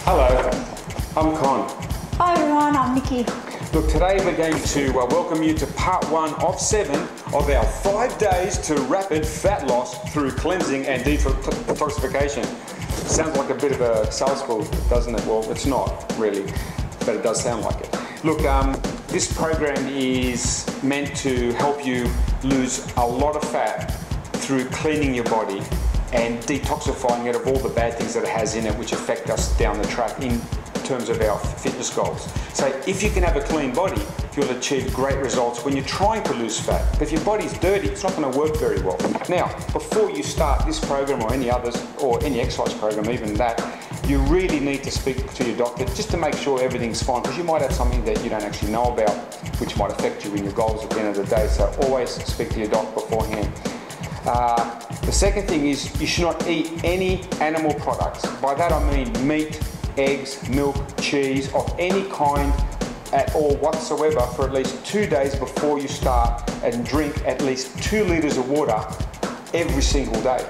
Hello, I'm Con. Hi everyone, I'm Nikki. Look, today we're going to welcome you to part 1 of 7 of our 5 days to rapid fat loss through cleansing and detoxification. Sounds like a bit of a sales call, doesn't it? Well, it's not really, but it does sound like it. Look, this program is meant to help you lose a lot of fat through cleaning your body and detoxifying it of all the bad things that it has in it which affect us down the track in terms of our fitness goals. So if you can have a clean body, you'll achieve great results when you're trying to lose fat. But if your body's dirty, it's not going to work very well. Now, before you start this program or any others, or any exercise program, even that, you really need to speak to your doctor just to make sure everything's fine, because you might have something that you don't actually know about which might affect you in your goals at the end of the day. So always speak to your doctor beforehand. The second thing is you should not eat any animal products. By that I mean meat, eggs, milk, cheese of any kind at all whatsoever for at least 2 days before you start, and drink at least 2 litres of water every single day.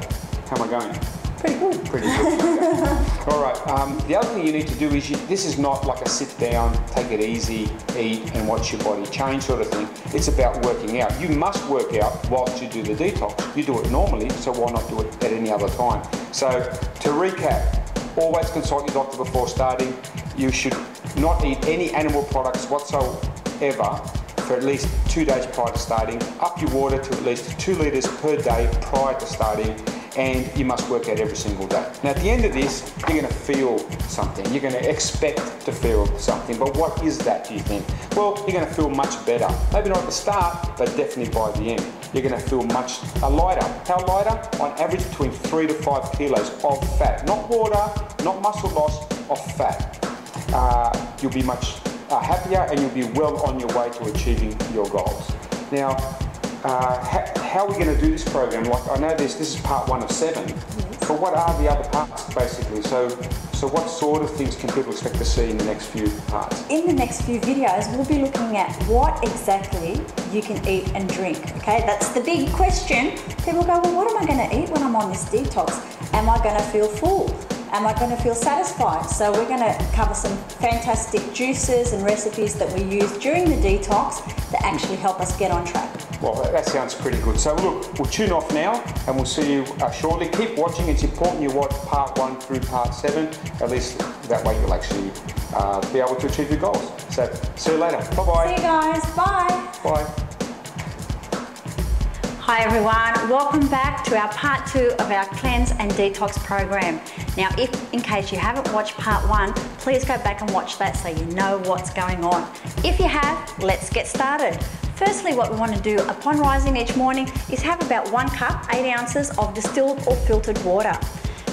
How am I going? Pretty good. Pretty good. Okay. All right, the other thing you need to do is, this is not like a sit down, take it easy, eat and watch your body change sort of thing. It's about working out. You must work out whilst you do the detox. You do it normally, so why not do it at any other time? So to recap, always consult your doctor before starting. You should not eat any animal products whatsoever for at least 2 days prior to starting. Up your water to at least 2 litres per day prior to starting. And you must work out every single day. Now at the end of this, you're going to feel something. You're going to expect to feel something. But what is that, do you think? Well, you're going to feel much better. Maybe not at the start, but definitely by the end. You're going to feel much lighter. How lighter? On average between 3 to 5 kilos of fat. Not water, not muscle loss, of fat. You'll be much happier, and you'll be well on your way to achieving your goals. Now, how are we going to do this program? Like, I know this is part 1 of 7, but what are the other parts basically? So what sort of things can people expect to see in the next few parts? In the next few videos, we'll be looking at what exactly you can eat and drink, okay? That's the big question. People go, well, what am I going to eat when I'm on this detox? Am I going to feel full? Am I going to feel satisfied? So we're going to cover some fantastic juices and recipes that we use during the detox that actually help us get on track. Well, that sounds pretty good. So look, we'll tune off now and we'll see you shortly. Keep watching. It's important you watch part 1 through part 7. At least that way you'll actually be able to achieve your goals. So see you later. Bye-bye. See you guys. Bye. Bye. Hi everyone, welcome back to our part 2 of our cleanse and detox program. Now, if in case you haven't watched part 1, please go back and watch that so you know what's going on. If you have, let's get started. Firstly, what we want to do upon rising each morning is have about 1 cup, 8 ounces of distilled or filtered water.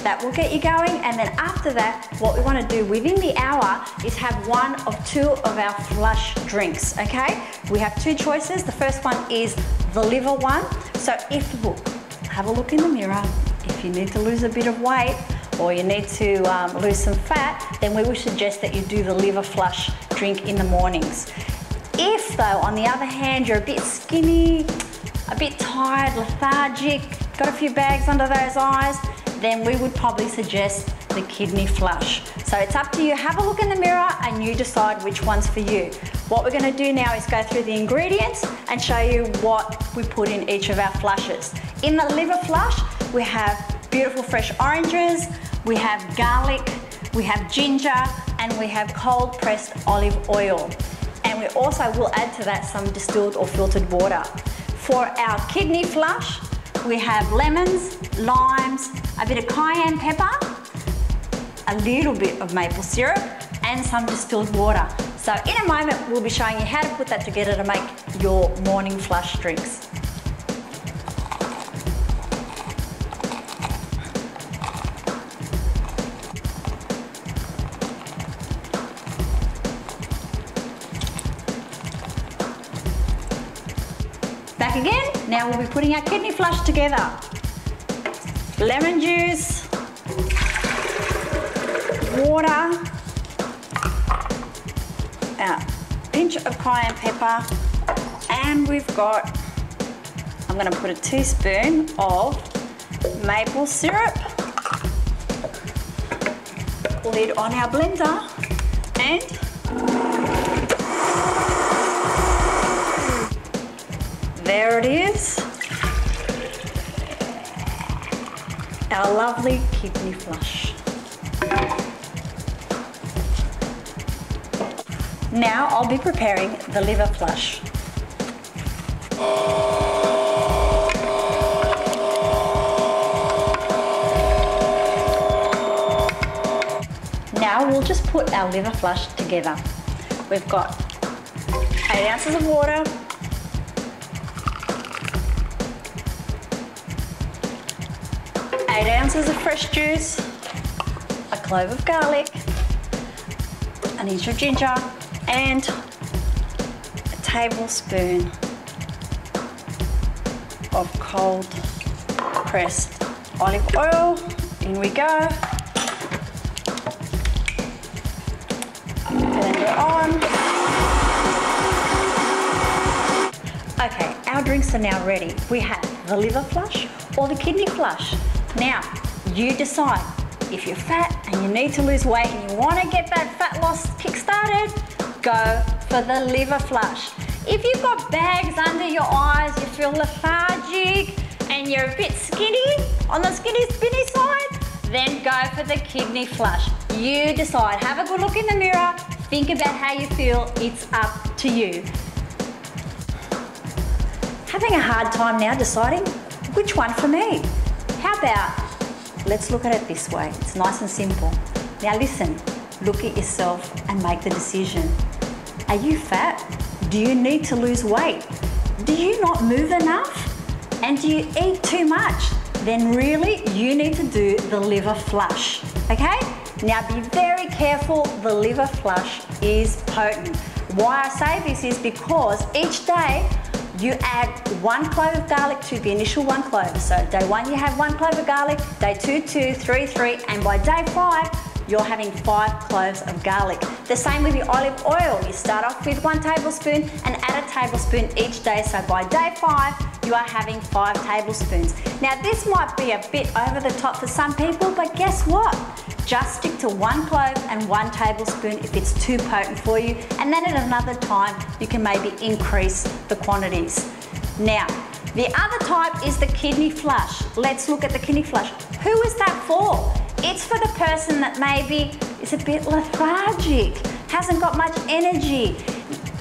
That will get you going, and then after that, what we want to do within the hour is have 1 of 2 of our flush drinks, okay? We have 2 choices. The first one is the liver one. So have a look in the mirror. If you need to lose a bit of weight or you need to lose some fat, then we would suggest that you do the liver flush drink in the mornings. If though, on the other hand, you're a bit skinny, a bit tired, lethargic, got a few bags under those eyes, then we would probably suggest the kidney flush. So it's up to you. Have a look in the mirror and you decide which one's for you. What we're going to do now is go through the ingredients and show you what we put in each of our flushes. In the liver flush, we have beautiful fresh oranges, we have garlic, we have ginger, and we have cold pressed olive oil. And we also will add to that some distilled or filtered water. For our kidney flush, we have lemons, limes, a bit of cayenne pepper, a little bit of maple syrup, and some distilled water. So in a moment, we'll be showing you how to put that together to make your morning flush drinks. Back again. Now we'll be putting our kidney flush together. Lemon juice, water, a pinch of cayenne pepper, and we've got, I'm going to put a teaspoon of maple syrup, lid on our blender and there it is, our lovely kidney flush. Now I'll be preparing the liver flush. Now we'll just put our liver flush together. We've got 8 ounces of water, 8 ounces of fresh juice, a clove of garlic, an inch of ginger, and a tablespoon of cold pressed olive oil. In we go. Blender on. Okay, our drinks are now ready. We have the liver flush or the kidney flush. Now, you decide. If you're fat and you need to lose weight and you want to get that fat loss kick-started, go for the liver flush. If you've got bags under your eyes, you feel lethargic and you're a bit skinny, on the skinny side, then go for the kidney flush. You decide. Have a good look in the mirror. Think about how you feel. It's up to you. Having a hard time now deciding which one for me? How about, let's look at it this way. It's nice and simple. Now listen, look at yourself and make the decision. Are you fat? Do you need to lose weight? Do you not move enough? And do you eat too much? Then really, you need to do the liver flush, okay? Now be very careful, the liver flush is potent. Why I say this is because each day you add 1 clove of garlic to the initial 1 clove. So day 1 you have 1 clove of garlic, day 2, 2, 3, 3, and by day 5 you're having 5 cloves of garlic. The same with your olive oil. You start off with 1 tablespoon and add a tablespoon each day. So by day 5 you are having 5 tablespoons. Now this might be a bit over the top for some people, but guess what? Just stick to 1 clove and 1 tablespoon if it's too potent for you, and then at another time you can maybe increase the quantities. Now, the other type is the kidney flush. Let's look at the kidney flush. Who is that for? It's for the person that maybe is a bit lethargic, hasn't got much energy,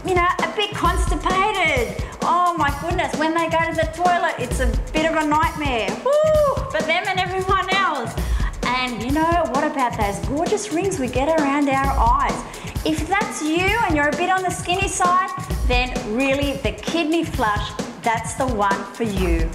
you know, a bit constipated. Oh my goodness, when they go to the toilet, it's a bit of a nightmare. Woo, for them and everyone else. And you know, what about those gorgeous rings we get around our eyes? If that's you and you're a bit on the skinny side, then really the kidney flush, that's the one for you.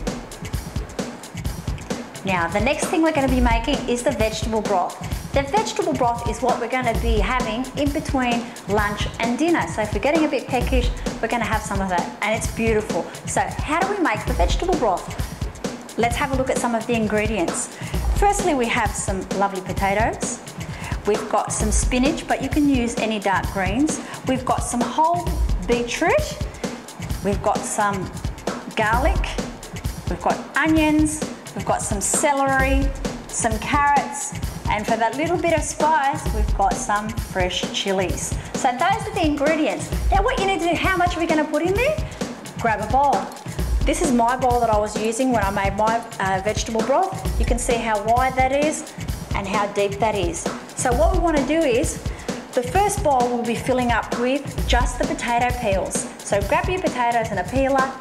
Now, the next thing we're going to be making is the vegetable broth. The vegetable broth is what we're going to be having in between lunch and dinner. So if we're getting a bit peckish, we're going to have some of that, and it's beautiful. So how do we make the vegetable broth? Let's have a look at some of the ingredients. Firstly, we have some lovely potatoes. We've got some spinach, but you can use any dark greens. We've got some whole beetroot. We've got some garlic. We've got onions. We've got some celery, some carrots, and for that little bit of spice, we've got some fresh chilies. So those are the ingredients. Now what you need to do, how much are we going to put in there? Grab a bowl. This is my bowl that I was using when I made my vegetable broth. You can see how wide that is and how deep that is. So what we want to do is, the first bowl we'll be filling up with just the potato peels. So grab your potatoes and a peeler,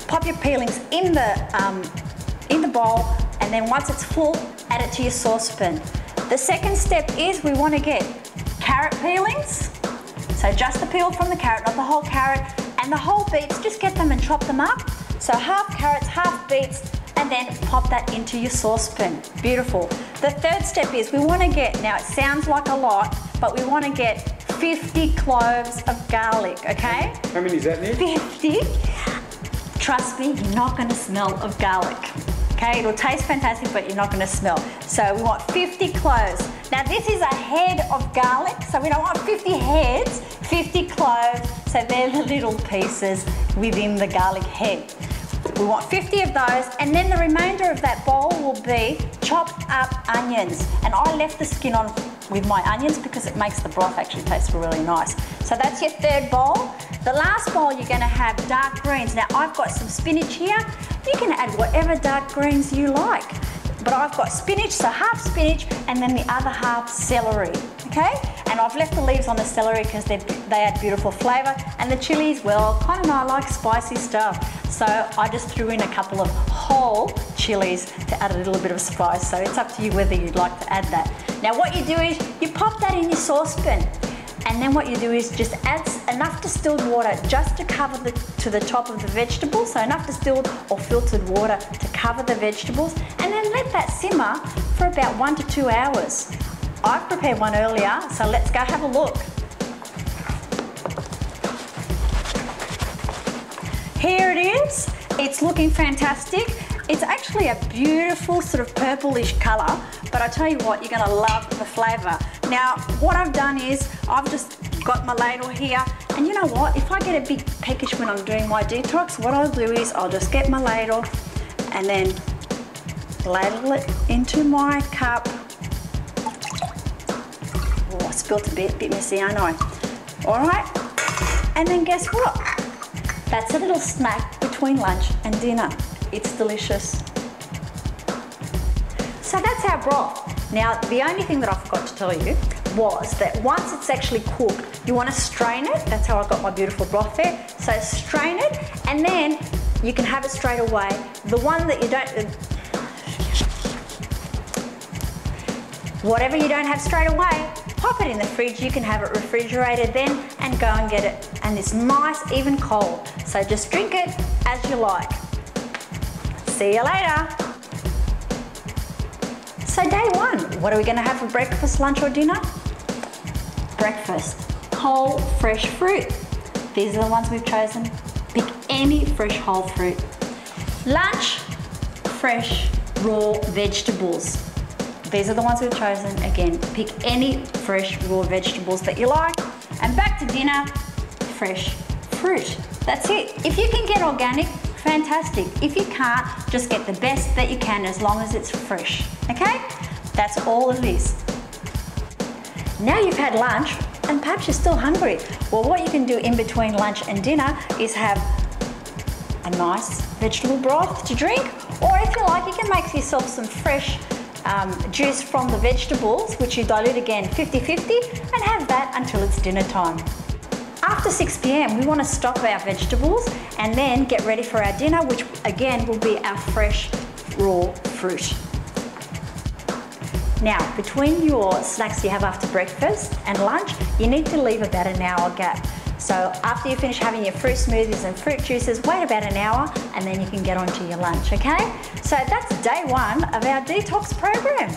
pop your peelings in the bowl, and then once it's full, add it to your saucepan. The second step is we want to get carrot peelings. So just the peel from the carrot, not the whole carrot, and the whole beets, just get them and chop them up. So half carrots, half beets, and then pop that into your saucepan. Beautiful. The third step is we want to get, now it sounds like a lot, but we want to get 50 cloves of garlic, okay? How many is that, Nick? 50. Trust me, you're not going to smell of garlic. Okay, it'll taste fantastic, but you're not going to smell. So we want 50 cloves. Now this is a head of garlic, so we don't want 50 heads, 50 cloves. So they're the little pieces within the garlic head. We want 50 of those, and then the remainder of that bowl will be chopped up onions. And I left the skin on with my onions because it makes the broth actually taste really nice. So that's your third bowl. The last bowl you're going to have dark greens. Now I've got some spinach here. You can add whatever dark greens you like. But I've got spinach, so half spinach and then the other half celery, okay? And I've left the leaves on the celery because they add beautiful flavour. And the chilies, well, kind of I like spicy stuff. So I just threw in a couple of whole chilies to add a little bit of spice. So it's up to you whether you'd like to add that. Now what you do is you pop that in your saucepan. And then what you do is just add enough distilled water just to cover to the top of the vegetables. So enough distilled or filtered water to cover the vegetables. And then let that simmer for about 1 to 2 hours. I've prepared one earlier, so let's go have a look. Here it is. It's looking fantastic. It's actually a beautiful sort of purplish colour, but I tell you what, you're going to love the flavour. Now, what I've done is I've just got my ladle here, and you know what? If I get a bit peckish when I'm doing my detox, what I'll do is I'll just get my ladle and then ladle it into my cup. Oh, I spilt a bit messy, I know. All right, and then guess what? That's a little snack between lunch and dinner. It's delicious. So that's our broth. Now, the only thing that I forgot to tell you was that once it's actually cooked, you want to strain it. That's how I got my beautiful broth there. So strain it, and then you can have it straight away. The one that you don't, whatever you don't have straight away, pop it in the fridge. You can have it refrigerated then and go and get it. And it's nice, even cold. So just drink it as you like. See you later. So day one, what are we going to have for breakfast, lunch or dinner? Breakfast, whole fresh fruit. These are the ones we've chosen. Pick any fresh whole fruit. Lunch, fresh raw vegetables. These are the ones we've chosen. Again, pick any fresh raw vegetables that you like. And back to dinner, fresh fruit. That's it. If you can get organic, fantastic. If you can't, just get the best that you can as long as it's fresh, okay? That's all it is. Now you've had lunch and perhaps you're still hungry. Well, what you can do in between lunch and dinner is have a nice vegetable broth to drink, or if you like, you can make yourself some fresh juice from the vegetables, which you dilute again 50-50, and have that until it's dinner time. After 6 p.m, we want to stop our vegetables and then get ready for our dinner, which again will be our fresh raw fruit. Now, between your snacks you have after breakfast and lunch, you need to leave about an hour gap. So after you finish having your fruit smoothies and fruit juices, wait about an hour and then you can get on to your lunch, okay? So that's day one of our detox program.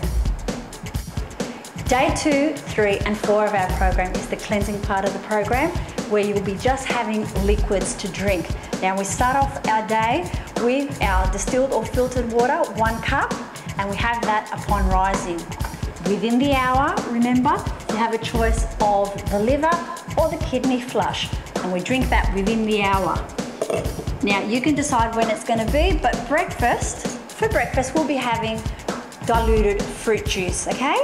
Day 2, 3 and 4 of our program is the cleansing part of the program, where you'll be just having liquids to drink. Now we start off our day with our distilled or filtered water, 1 cup, and we have that upon rising. Within the hour, remember, you have a choice of the liver or the kidney flush, and we drink that within the hour. Now you can decide when it's going to be, but for breakfast we'll be having diluted fruit juice, okay?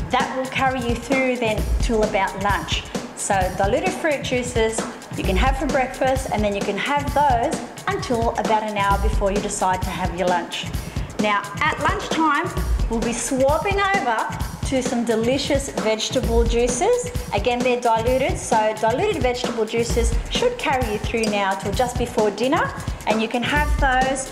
That will carry you through then till about lunch. So diluted fruit juices you can have for breakfast, and then you can have those until about an hour before you decide to have your lunch. Now at lunchtime, we'll be swapping over to some delicious vegetable juices. Again, they're diluted, so diluted vegetable juices should carry you through now till just before dinner, and you can have those.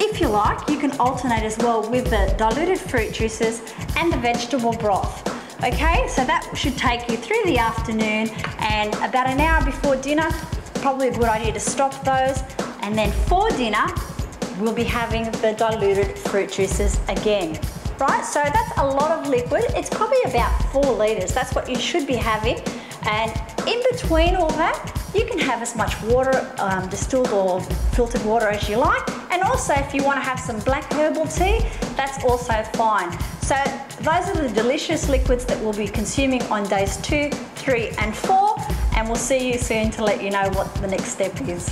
If you like, you can alternate as well with the diluted fruit juices and the vegetable broth. Okay, so that should take you through the afternoon, and about an hour before dinner, probably a good idea to stop those. And then for dinner, we'll be having the diluted fruit juices again. Right, so that's a lot of liquid. It's probably about 4 litres. That's what you should be having. And in between all that, you can have as much water, distilled or filtered water as you like. And also if you want to have some black herbal tea, that's also fine. So those are the delicious liquids that we'll be consuming on days 2, 3 and 4. And we'll see you soon to let you know what the next step is.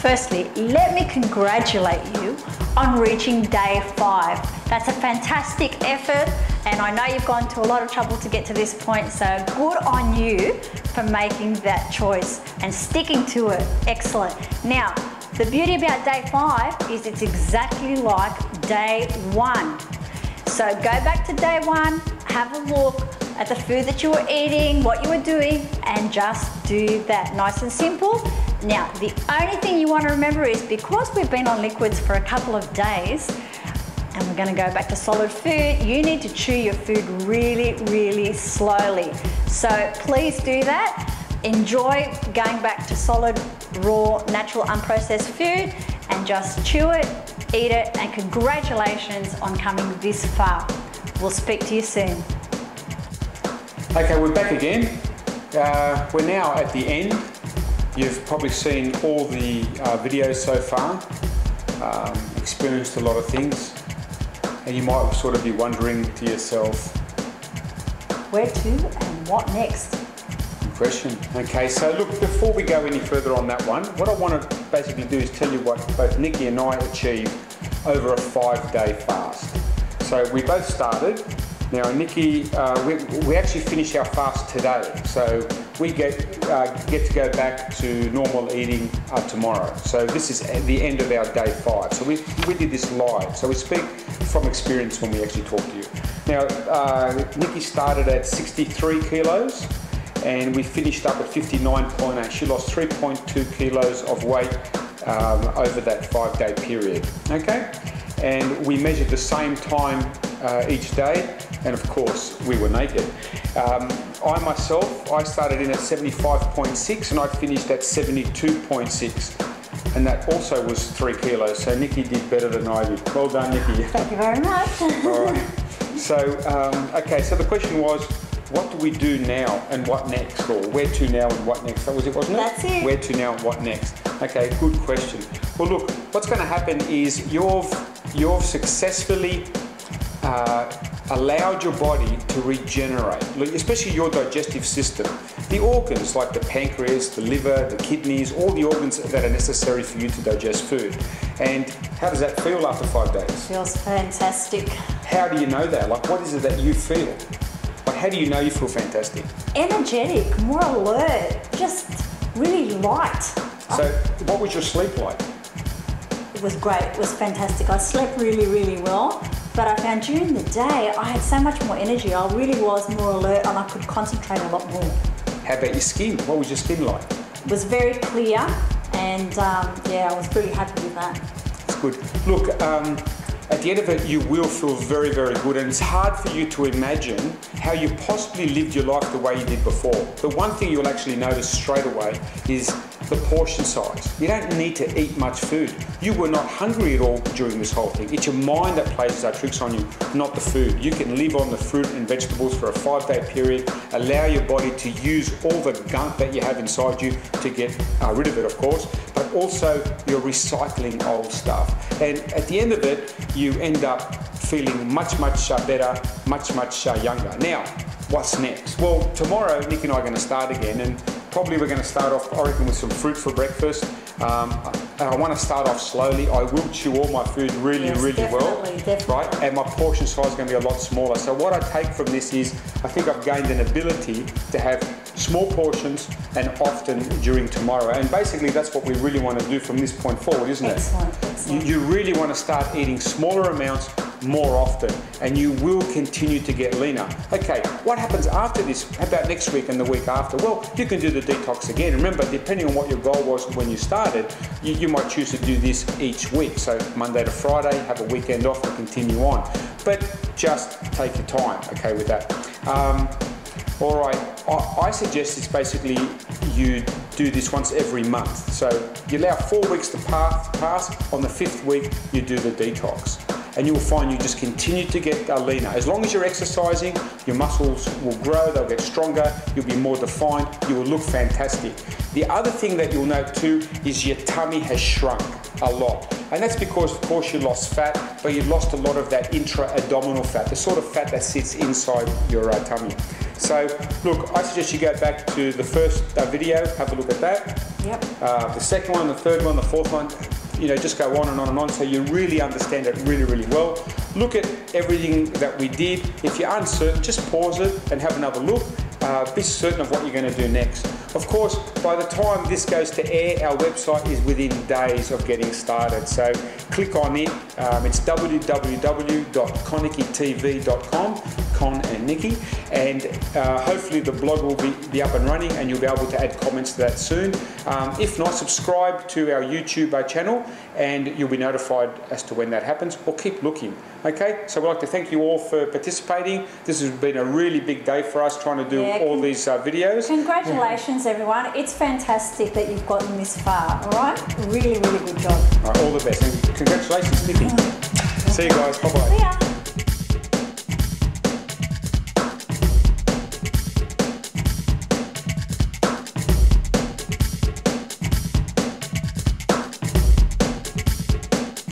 firstly, let me congratulate you on reaching day 5. That's a fantastic effort, and I know you've gone to a lot of trouble to get to this point, so good on you for making that choice and sticking to it. Excellent. Now, the beauty about day 5 is it's exactly like day 1. So go back to day 1, have a look at the food that you were eating, what you were doing, and just do that. Nice and simple. Now, the only thing you want to remember is because we've been on liquids for a couple of days, and we're going to go back to solid food, you need to chew your food really, really slowly. So please do that. Enjoy going back to solid, raw, natural, unprocessed food, and just chew it, eat it, and congratulations on coming this far. We'll speak to you soon. Okay, we're back again. We're now at the end. You've probably seen all the videos so far, experienced a lot of things, and you might sort of be wondering to yourself, where to and what next? Good question. Okay, so look, before we go any further on that one, what I want to basically do is tell you what both Nikki and I achieved over a 5-day fast. So we both started. Now, Nikki, we actually finish our fast today, so we get to go back to normal eating tomorrow. So this is the end of our day 5. So we did this live, so we speak from experience when we actually talk to you. Now, Nikki started at 63 kilos, and we finished up at 59.8. She lost 3.2 kilos of weight over that 5-day period, okay? And we measured the same time each day, and of course we were naked. I started in at 75.6 and I finished at 72.6, and that also was 3 kilos, so Nikki did better than I did. Well done, Nikki. Thank you very much. All right. So, okay, so the question was, what do we do now and what next? Or where to now and what next? That was it, wasn't it? That's it. Where to now and what next? Okay, good question. Well, look, what's going to happen is you've successfully allowed your body to regenerate, especially your digestive system. The organs like the pancreas, the liver, the kidneys, all the organs that are necessary for you to digest food. And how does that feel after 5 days? Feels fantastic. How do you know that? Like, what is it that you feel? Like, how do you know you feel fantastic? Energetic, more alert, just really light. So, what was your sleep like? It was great, it was fantastic. I slept really, really well, but I found during the day I had so much more energy. I really was more alert and I could concentrate a lot more. How about your skin? What was your skin like? It was very clear, and yeah, I was really happy with that. That's good. Look, at the end of it, you will feel very, very good, and it's hard for you to imagine how you possibly lived your life the way you did before. The one thing you'll actually notice straight away is the portion size. You don't need to eat much food. You were not hungry at all during this whole thing. It's your mind that plays our tricks on you, not the food. You can live on the fruit and vegetables for a 5-day period, allow your body to use all the gunk that you have inside you to get rid of it, of course, but also you're recycling old stuff. And at the end of it, you end up feeling much, much better, much, much younger. Now, what's next? Well, tomorrow, Nick and I are going to start again, and probably we're going to start off, I reckon, with some fruit for breakfast. And I want to start off slowly. I will chew all my food really, really well. Definitely. Right? And my portion size is going to be a lot smaller. So what I take from this is, I think I've gained an ability to have small portions and often during tomorrow. And basically that's what we really want to do from this point forward, isn't it? Excellent. You really want to start eating smaller amounts more often, and you will continue to get leaner. Okay, what happens after this? How about next week and the week after? Well, you can do the detox again. Remember, depending on what your goal was when you started, you might choose to do this each week. So Monday to Friday, have a weekend off and continue on. But just take your time, okay, with that. All right, I suggest it's basically you do this once every month. So you allow 4 weeks to pass. On the 5th week, you do the detox. And you'll find you just continue to get leaner. As long as you're exercising, your muscles will grow, they'll get stronger, you'll be more defined, you will look fantastic. The other thing that you'll note too is your tummy has shrunk a lot. And that's because, of course, you lost fat, but you lost a lot of that intra-abdominal fat, the sort of fat that sits inside your tummy. So, look, I suggest you go back to the first video, have a look at that. Yep. The second one, the third one, the fourth one, you know, just go on and on and on, so you really understand it really, really well. Look at everything that we did. If you're uncertain, just pause it and have another look. Be certain of what you're going to do next. Of course, by the time this goes to air, our website is within days of getting started. So click on it. It's www.ConikiTV.com, Con and Nikki, and hopefully the blog will be up and running, and you'll be able to add comments to that soon. If not, subscribe to our YouTube channel, and you'll be notified as to when that happens, or keep looking. Okay, so we'd like to thank you all for participating. This has been a really big day for us trying to do all these videos. Congratulations, everyone. It's fantastic that you've gotten this far, all right? Really, really good job. All right, all the best. And congratulations, Nikki. See you guys. Bye-bye. See ya.